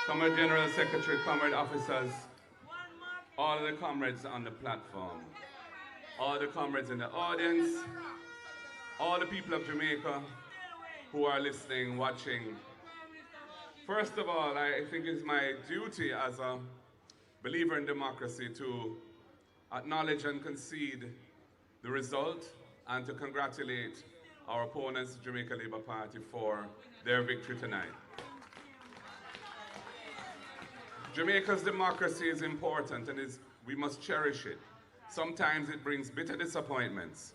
Comrade General Secretary, comrade officers, all the comrades on the platform, all the comrades in the audience, all the people of Jamaica who are listening, watching. First of all, I think it's my duty as a believer in democracy to acknowledge and concede the result and to congratulate our opponents, the Jamaica Labour Party, for their victory tonight. Jamaica's democracy is important and we must cherish it. Sometimes it brings bitter disappointments.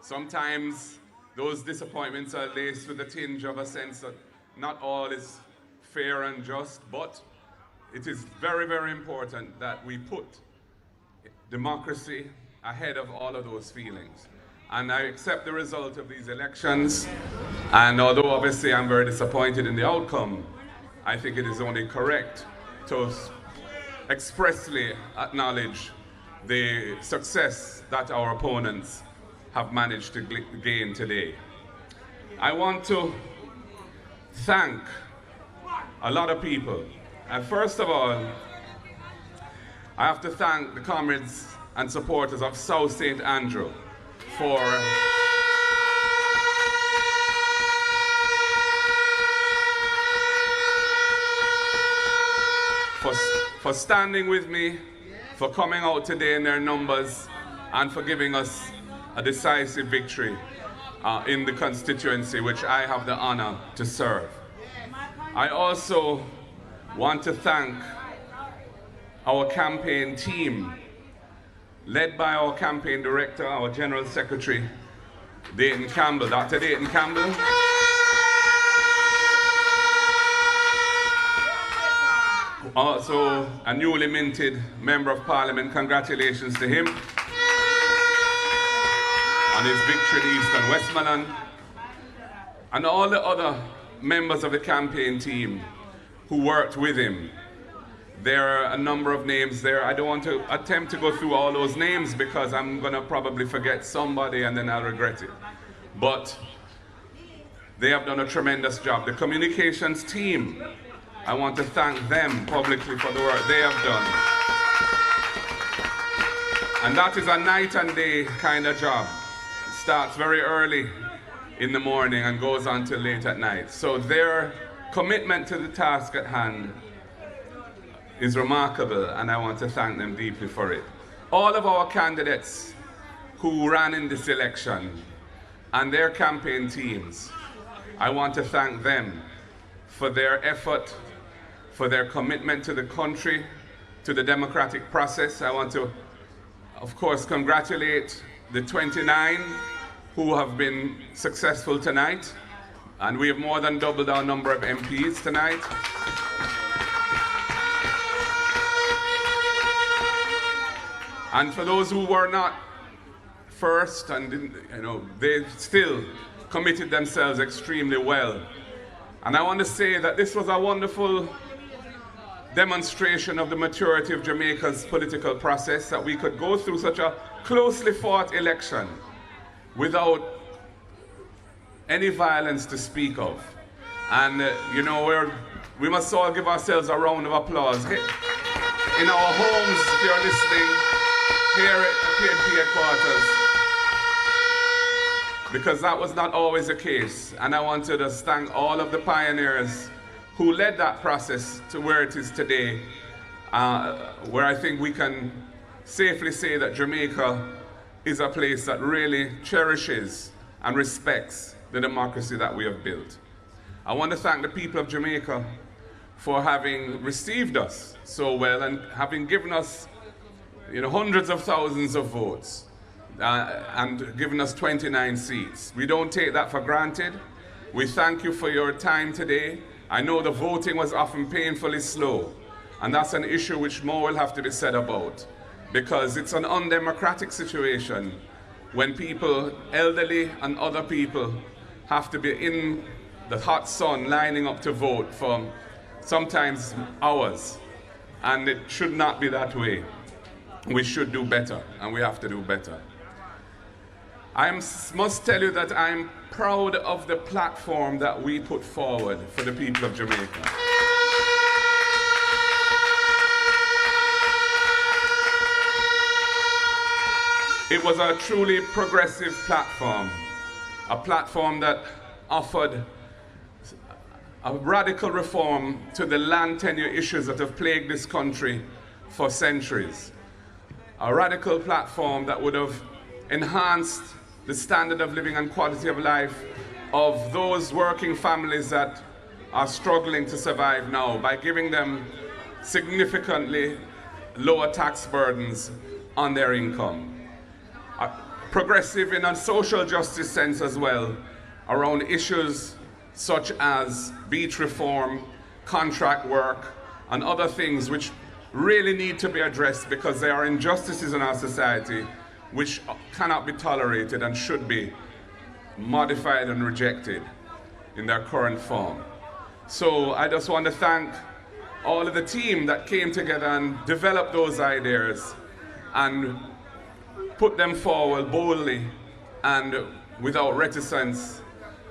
Sometimes those disappointments are laced with a tinge of a sense that not all is fair and just, but it is very, very important that we put democracy ahead of all of those feelings. And I accept the result of these elections, and although obviously I'm very disappointed in the outcome, I think it is only correct to expressly acknowledge the success that our opponents have managed to gain today. I want to thank a lot of people. And first of all, I have to thank the comrades and supporters of South St. Andrew for standing with me, for coming out today in their numbers, and for giving us a decisive victory in the constituency which I have the honor to serve. I also want to thank our campaign team, led by our campaign director, our General Secretary, Dayton Campbell, Dr. Dayton Campbell. Also, a newly minted Member of Parliament. Congratulations to him on his victory in East and Westmoreland. And all the other members of the campaign team who worked with him. There are a number of names there. I don't want to attempt to go through all those names because I'm going to probably forget somebody and then I'll regret it. But they have done a tremendous job. The communications team, I want to thank them publicly for the work they have done. And that is a night and day kind of job. It starts very early in the morning and goes on till late at night. So their commitment to the task at hand is remarkable, and I want to thank them deeply for it. All of our candidates who ran in this election and their campaign teams, I want to thank them for their effort, for their commitment to the country, to the democratic process. I want to, of course, congratulate the 29 who have been successful tonight, and we have more than doubled our number of MPs tonight. And for those who were not first and didn't, they still committed themselves extremely well. And I want to say that this was a wonderful demonstration of the maturity of Jamaica's political process, that we could go through such a closely fought election without any violence to speak of. And we must all give ourselves a round of applause. In our homes, if you're listening, here at PNP headquarters, because that was not always the case. And I want to just thank all of the pioneers who led that process to where it is today, where I think we can safely say that Jamaica is a place that really cherishes and respects the democracy that we have built. I want to thank the people of Jamaica for having received us so well and having given us hundreds of thousands of votes and given us 29 seats. We don't take that for granted. We thank you for your time today. I know the voting was often painfully slow, and that's an issue which more will have to be said about, because it's an undemocratic situation when people, elderly and other people, have to be in the hot sun lining up to vote for sometimes hours. And it should not be that way. We should do better, and we have to do better. I must tell you that I'm proud of the platform that we put forward for the people of Jamaica. It was a truly progressive platform, a platform that offered a radical reform to the land tenure issues that have plagued this country for centuries. A radical platform that would have enhanced the standard of living and quality of life of those working families that are struggling to survive now by giving them significantly lower tax burdens on their income. Progressive in a social justice sense as well, around issues such as beach reform, contract work, and other things which really need to be addressed because there are injustices in our society which cannot be tolerated and should be modified and rejected in their current form. So I just want to thank all of the team that came together and developed those ideas and put them forward boldly and without reticence.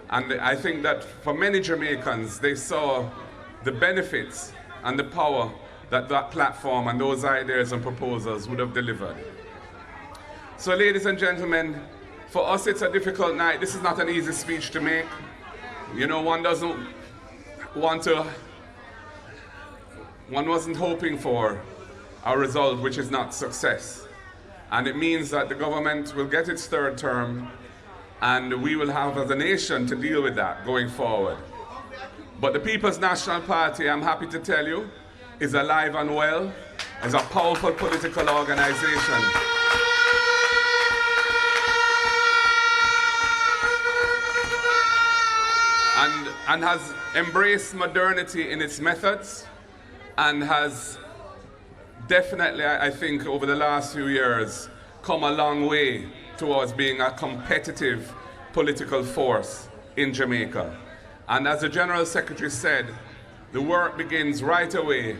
And I think that for many Jamaicans, they saw the benefits and the power that that platform and those ideas and proposals would have delivered. So ladies and gentlemen, for us it's a difficult night. This is not an easy speech to make. You know, one wasn't hoping for a result which is not success. And it means that the government will get its third term and we will have as a nation to deal with that going forward. But the People's National Party, I'm happy to tell you, is alive and well, is a powerful political organization. And has embraced modernity in its methods and has definitely, I think, over the last few years, come a long way towards being a competitive political force in Jamaica. And as the General Secretary said, the work begins right away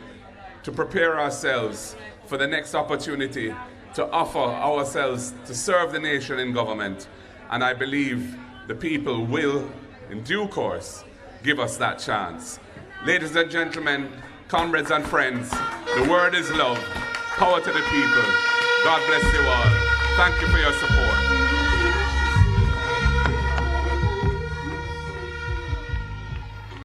to prepare ourselves for the next opportunity to offer ourselves to serve the nation in government. And I believe the people will, in due course, give us that chance. Ladies and gentlemen, comrades and friends, the word is love. Power to the people. God bless you all. Thank you for your support.